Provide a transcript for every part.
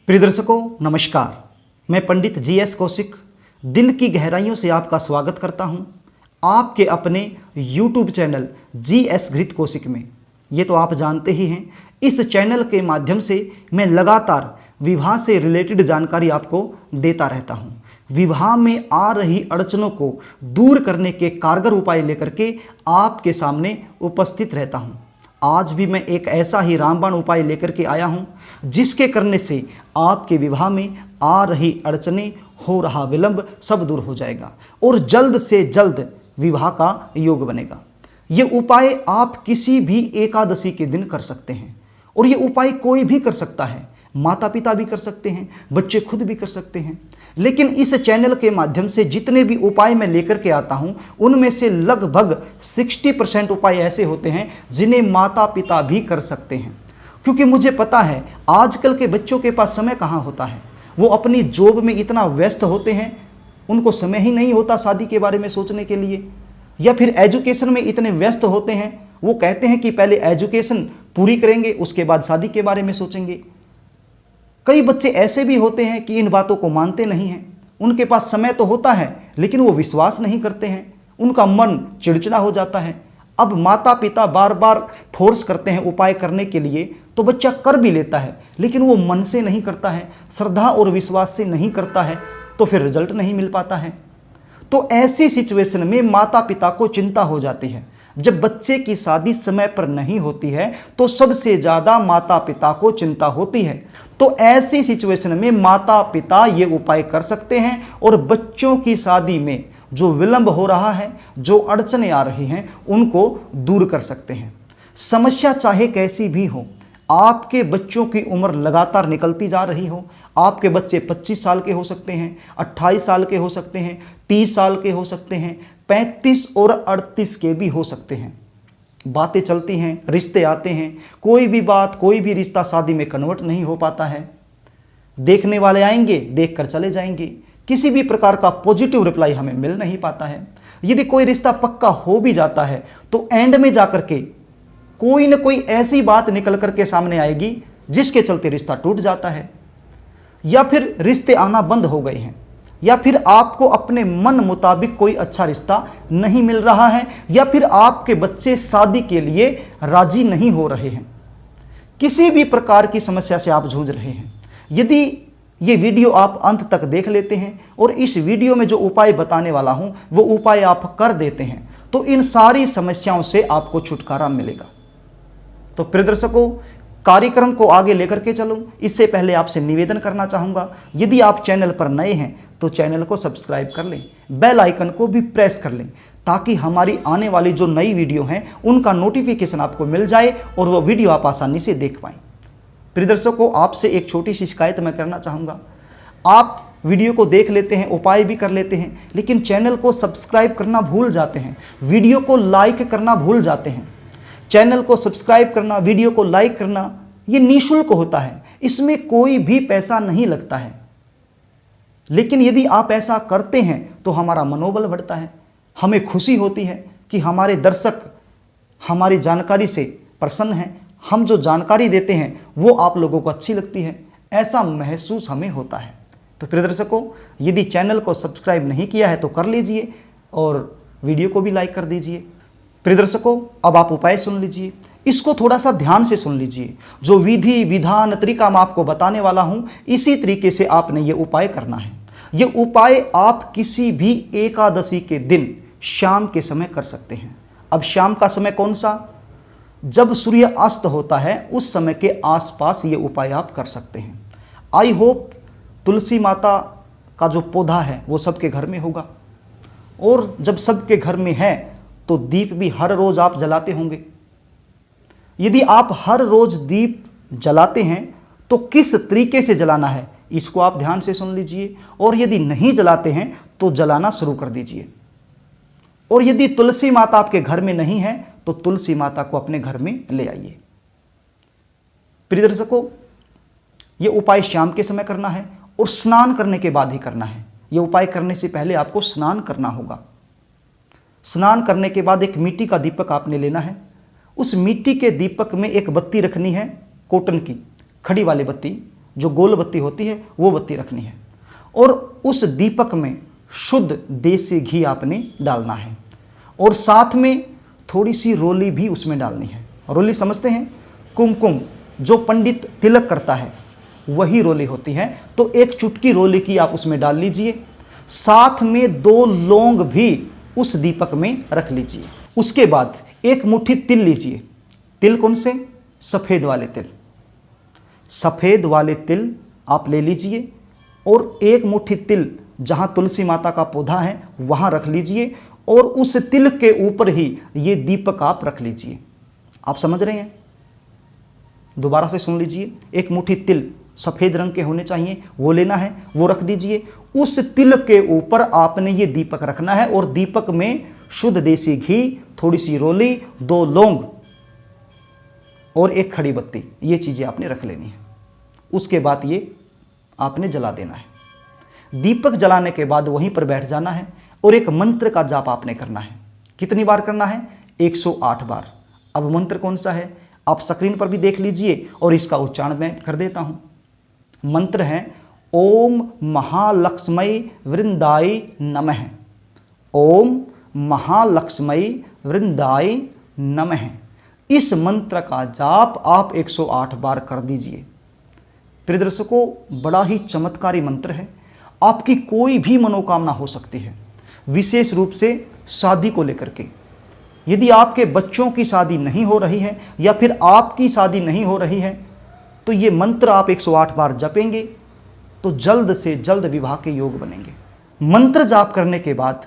प्रिय दर्शकों नमस्कार। मैं पंडित जीएस कौशिक दिल की गहराइयों से आपका स्वागत करता हूं आपके अपने YouTube चैनल जीएस घृत कौशिक में। ये तो आप जानते ही हैं, इस चैनल के माध्यम से मैं लगातार विवाह से रिलेटेड जानकारी आपको देता रहता हूं। विवाह में आ रही अड़चनों को दूर करने के कारगर उपाय लेकर के आपके सामने उपस्थित रहता हूं। आज भी मैं एक ऐसा ही रामबाण उपाय लेकर के आया हूं जिसके करने से आपके विवाह में आ रही अड़चनें, हो रहा विलंब सब दूर हो जाएगा और जल्द से जल्द विवाह का योग बनेगा। ये उपाय आप किसी भी एकादशी के दिन कर सकते हैं और ये उपाय कोई भी कर सकता है। माता पिता भी कर सकते हैं, बच्चे खुद भी कर सकते हैं। लेकिन इस चैनल के माध्यम से जितने भी उपाय मैं लेकर के आता हूं उनमें से लगभग 60% उपाय ऐसे होते हैं जिन्हें माता पिता भी कर सकते हैं। क्योंकि मुझे पता है आजकल के बच्चों के पास समय कहाँ होता है, वो अपनी जॉब में इतना व्यस्त होते हैं, उनको समय ही नहीं होता शादी के बारे में सोचने के लिए, या फिर एजुकेशन में इतने व्यस्त होते हैं, वो कहते हैं कि पहले एजुकेशन पूरी करेंगे उसके बाद शादी के बारे में सोचेंगे। कई बच्चे ऐसे भी होते हैं कि इन बातों को मानते नहीं हैं, उनके पास समय तो होता है लेकिन वो विश्वास नहीं करते हैं, उनका मन चिड़चिड़ा हो जाता है। अब माता पिता बार बार फोर्स करते हैं उपाय करने के लिए तो बच्चा कर भी लेता है, लेकिन वो मन से नहीं करता है, श्रद्धा और विश्वास से नहीं करता है, तो फिर रिजल्ट नहीं मिल पाता है। तो ऐसी सिचुएशन में माता पिता को चिंता हो जाती है। जब बच्चे की शादी समय पर नहीं होती है तो सबसे ज्यादा माता पिता को चिंता होती है। तो ऐसी सिचुएशन में माता पिता ये उपाय कर सकते हैं और बच्चों की शादी में जो विलंब हो रहा है, जो अड़चनें आ रही हैं, उनको दूर कर सकते हैं। समस्या चाहे कैसी भी हो, आपके बच्चों की उम्र लगातार निकलती जा रही हो, आपके बच्चे 25 साल के हो सकते हैं, 28 साल के हो सकते हैं, 30 साल के हो सकते हैं, 35 और 38 के भी हो सकते हैं। बातें चलती हैं, रिश्ते आते हैं, कोई भी बात, कोई भी रिश्ता शादी में कन्वर्ट नहीं हो पाता है। देखने वाले आएंगे, देखकर चले जाएंगे, किसी भी प्रकार का पॉजिटिव रिप्लाई हमें मिल नहीं पाता है। यदि कोई रिश्ता पक्का हो भी जाता है तो एंड में जाकर के कोई न कोई ऐसी बात निकल करके सामने आएगी जिसके चलते रिश्ता टूट जाता है, या फिर रिश्ते आना बंद हो गए हैं, या फिर आपको अपने मन मुताबिक कोई अच्छा रिश्ता नहीं मिल रहा है, या फिर आपके बच्चे शादी के लिए राजी नहीं हो रहे हैं। किसी भी प्रकार की समस्या से आप जूझ रहे हैं, यदि ये वीडियो आप अंत तक देख लेते हैं और इस वीडियो में जो उपाय बताने वाला हूं वो उपाय आप कर देते हैं तो इन सारी समस्याओं से आपको छुटकारा मिलेगा। तो प्रिय दर्शकों, कार्यक्रम को आगे लेकर के चलूं इससे पहले आपसे निवेदन करना चाहूँगा, यदि आप चैनल पर नए हैं तो चैनल को सब्सक्राइब कर लें, बेल आइकन को भी प्रेस कर लें ताकि हमारी आने वाली जो नई वीडियो हैं उनका नोटिफिकेशन आपको मिल जाए और वो वीडियो आप आसानी से देख पाएँ। प्रिय दर्शकों, आपसे एक छोटी सी शिकायत मैं करना चाहूँगा। आप वीडियो को देख लेते हैं, उपाय भी कर लेते हैं, लेकिन चैनल को सब्सक्राइब करना भूल जाते हैं, वीडियो को लाइक करना भूल जाते हैं। चैनल को सब्सक्राइब करना, वीडियो को लाइक करना ये निःशुल्क होता है, इसमें कोई भी पैसा नहीं लगता है। लेकिन यदि आप ऐसा करते हैं तो हमारा मनोबल बढ़ता है, हमें खुशी होती है कि हमारे दर्शक हमारी जानकारी से प्रसन्न हैं, हम जो जानकारी देते हैं वो आप लोगों को अच्छी लगती है, ऐसा महसूस हमें होता है। तो प्रिय दर्शकों, यदि चैनल को सब्सक्राइब नहीं किया है तो कर लीजिए और वीडियो को भी लाइक कर दीजिए। प्रिय दर्शकों, अब आप उपाय सुन लीजिए, इसको थोड़ा सा ध्यान से सुन लीजिए। जो विधि विधान तरीका मैं आपको बताने वाला हूं इसी तरीके से आपने ये उपाय करना है। ये उपाय आप किसी भी एकादशी के दिन शाम के समय कर सकते हैं। अब शाम का समय कौन सा? जब सूर्य अस्त होता है उस समय के आसपास ये उपाय आप कर सकते हैं। आई होप तुलसी माता का जो पौधा है वो सबके घर में होगा, और जब सबके घर में है तो दीप भी हर रोज आप जलाते होंगे। यदि आप हर रोज दीप जलाते हैं तो किस तरीके से जलाना है इसको आप ध्यान से सुन लीजिए, और यदि नहीं जलाते हैं तो जलाना शुरू कर दीजिए। और यदि तुलसी माता आपके घर में नहीं है तो तुलसी माता को अपने घर में ले आइए। प्रिय दर्शकों, यह उपाय शाम के समय करना है और स्नान करने के बाद ही करना है। यह उपाय करने से पहले आपको स्नान करना होगा। स्नान करने के बाद एक मिट्टी का दीपक आपने लेना है, उस मिट्टी के दीपक में एक बत्ती रखनी है, कॉटन की खड़ी वाली बत्ती, जो गोल बत्ती होती है वो बत्ती रखनी है, और उस दीपक में शुद्ध देसी घी आपने डालना है, और साथ में थोड़ी सी रोली भी उसमें डालनी है। रोली समझते हैं? कुमकुम जो पंडित तिलक करता है वही रोली होती है। तो एक चुटकी रोली की आप उसमें डाल लीजिए, साथ में 2 लौंग भी उस दीपक में रख लीजिए। उसके बाद एक मुट्ठी तिल लीजिए। तिल कौन से? सफ़ेद वाले तिल। सफ़ेद वाले तिल आप ले लीजिए, और एक मुट्ठी तिल जहाँ तुलसी माता का पौधा है वहाँ रख लीजिए, और उस तिल के ऊपर ही ये दीपक आप रख लीजिए। आप समझ रहे हैं? दोबारा से सुन लीजिए। एक मुट्ठी तिल सफ़ेद रंग के होने चाहिए, वो लेना है, वो रख दीजिए। उस तिल के ऊपर आपने ये दीपक रखना है, और दीपक में शुद्ध देसी घी, थोड़ी सी रोली, 2 लौंग और एक खड़ी बत्ती, ये चीज़ें आपने रख लेनी है। उसके बाद ये आपने जला देना है। दीपक जलाने के बाद वहीं पर बैठ जाना है, और एक मंत्र का जाप आपने करना है। कितनी बार करना है? 108 बार। अब मंत्र कौन सा है आप स्क्रीन पर भी देख लीजिए, और इसका उच्चारण मैं कर देता हूं। मंत्र है ओम महालक्ष्मी वृंदाय नमः। ओम महालक्ष्मी वृंदाय नमः। इस मंत्र का जाप आप 108 बार कर दीजिए। प्रिय दर्शकों, बड़ा ही चमत्कारी मंत्र है। आपकी कोई भी मनोकामना हो सकती है, विशेष रूप से शादी को लेकर के। यदि आपके बच्चों की शादी नहीं हो रही है, या फिर आपकी शादी नहीं हो रही है, तो ये मंत्र आप 108 बार जपेंगे तो जल्द से जल्द विवाह के योग बनेंगे। मंत्र जाप करने के बाद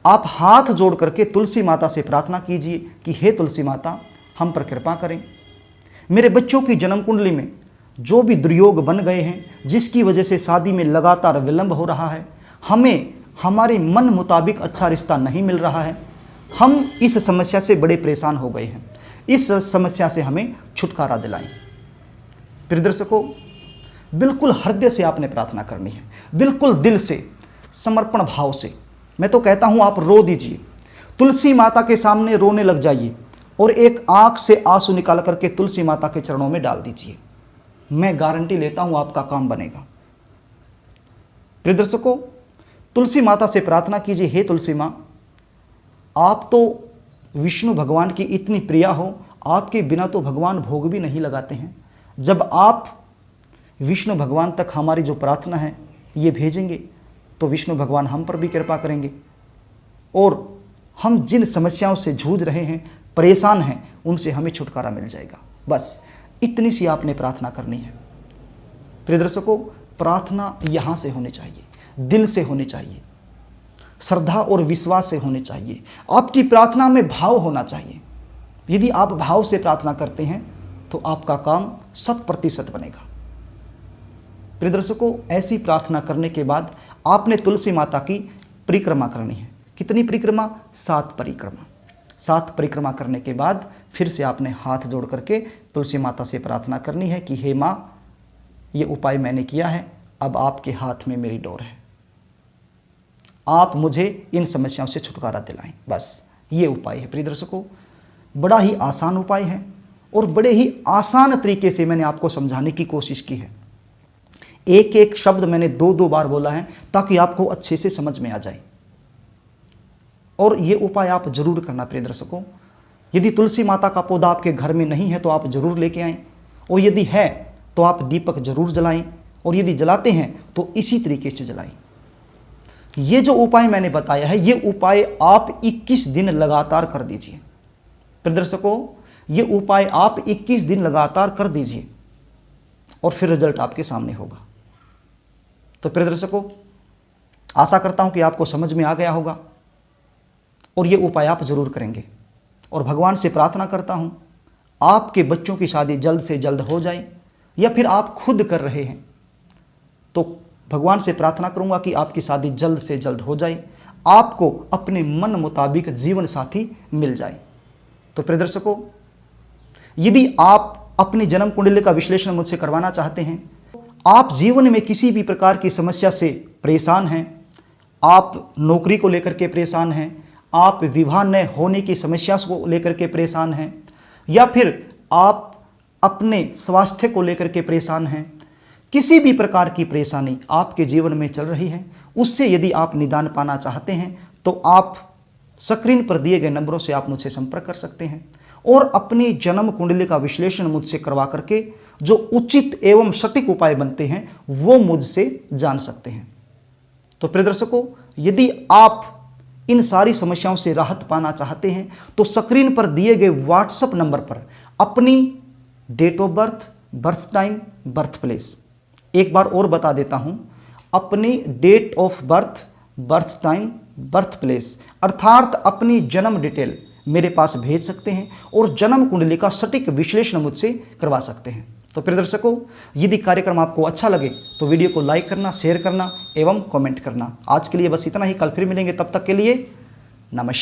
आप हाथ जोड़ करके तुलसी माता से प्रार्थना कीजिए कि हे तुलसी माता, हम पर कृपा करें। मेरे बच्चों की जन्म कुंडली में जो भी दुर्योग बन गए हैं, जिसकी वजह से शादी में लगातार विलंब हो रहा है, हमें हमारे मन मुताबिक अच्छा रिश्ता नहीं मिल रहा है, हम इस समस्या से बड़े परेशान हो गए हैं, इस समस्या से हमें छुटकारा दिलाएं। प्रिय दर्शकों, बिल्कुल हृदय से आपने प्रार्थना करनी है, बिल्कुल दिल से, समर्पण भाव से। मैं तो कहता हूं आप रो दीजिए, तुलसी माता के सामने रोने लग जाइए, और एक आंख से आंसू निकाल करके तुलसी माता के चरणों में डाल दीजिए। मैं गारंटी लेता हूं आपका काम बनेगा। प्रिय दर्शकों, तुलसी माता से प्रार्थना कीजिए, हे तुलसी माँ, आप तो विष्णु भगवान की इतनी प्रिया हो, आपके बिना तो भगवान भोग भी नहीं लगाते हैं। जब आप विष्णु भगवान तक हमारी जो प्रार्थना है ये भेजेंगे, तो विष्णु भगवान हम पर भी कृपा करेंगे, और हम जिन समस्याओं से जूझ रहे हैं, परेशान हैं, उनसे हमें छुटकारा मिल जाएगा। बस इतनी सी आपने प्रार्थना करनी है। प्रिय दर्शकों, प्रार्थना यहाँ से होनी चाहिए, दिल से होनी चाहिए, श्रद्धा और विश्वास से होनी चाहिए। आपकी प्रार्थना में भाव होना चाहिए। यदि आप भाव से प्रार्थना करते हैं तो आपका काम 100% बनेगा। प्रिय दर्शकों, ऐसी प्रार्थना करने के बाद आपने तुलसी माता की परिक्रमा करनी है। कितनी परिक्रमा? 7 परिक्रमा। 7 परिक्रमा करने के बाद फिर से आपने हाथ जोड़ करके तुलसी माता से प्रार्थना करनी है कि हे माँ, ये उपाय मैंने किया है, अब आपके हाथ में मेरी डोर है, आप मुझे इन समस्याओं से छुटकारा दिलाएं। बस ये उपाय है। प्रिय दर्शकों, बड़ा ही आसान उपाय है, और बड़े ही आसान तरीके से मैंने आपको समझाने की कोशिश की है। एक एक शब्द मैंने 2-2 बार बोला है, ताकि आपको अच्छे से समझ में आ जाए। और ये उपाय आप जरूर करना। प्रिय दर्शकों, यदि तुलसी माता का पौधा आपके घर में नहीं है तो आप जरूर लेके आएं, और यदि है तो आप दीपक जरूर जलाएं, और यदि जलाते हैं तो इसी तरीके से जलाएं। ये जो उपाय मैंने बताया है, ये उपाय आप 21 दिन लगातार कर दीजिए। प्रिय दर्शकों, ये उपाय आप 21 दिन लगातार कर दीजिए, और फिर रिजल्ट आपके सामने होगा। तो प्रिय दर्शकों, आशा करता हूं कि आपको समझ में आ गया होगा, और ये उपाय आप जरूर करेंगे। और भगवान से प्रार्थना करता हूं आपके बच्चों की शादी जल्द से जल्द हो जाए, या फिर आप खुद कर रहे हैं तो भगवान से प्रार्थना करूंगा कि आपकी शादी जल्द से जल्द हो जाए, आपको अपने मन मुताबिक जीवन साथी मिल जाए। तो प्रिय दर्शकों, यदि आप अपनी जन्म कुंडली का विश्लेषण मुझसे करवाना चाहते हैं, आप जीवन में किसी भी प्रकार की समस्या से परेशान हैं, आप नौकरी को लेकर के परेशान हैं, आप विवाह न होने की समस्या को लेकर के परेशान हैं, या फिर आप अपने स्वास्थ्य को लेकर के परेशान हैं, किसी भी प्रकार की परेशानी आपके जीवन में चल रही है, उससे यदि आप निदान पाना चाहते हैं तो आप स्क्रीन पर दिए गए नंबरों से आप मुझसे संपर्क कर सकते हैं और अपनी जन्म कुंडली का विश्लेषण मुझसे करवा करके जो उचित एवं सटीक उपाय बनते हैं वो मुझसे जान सकते हैं। तो प्रिय दर्शकों, यदि आप इन सारी समस्याओं से राहत पाना चाहते हैं तो स्क्रीन पर दिए गए व्हाट्सएप नंबर पर अपनी date of birth, birth time, birth place, एक बार और बता देता हूं, अपनी date of birth, birth time, birth place अर्थात अपनी जन्म डिटेल मेरे पास भेज सकते हैं और जन्म कुंडली का सटीक विश्लेषण मुझसे करवा सकते हैं। तो प्रिय दर्शकों, यदि कार्यक्रम आपको अच्छा लगे तो वीडियो को लाइक करना, शेयर करना एवं कमेंट करना। आज के लिए बस इतना ही, कल फिर मिलेंगे, तब तक के लिए नमस्कार।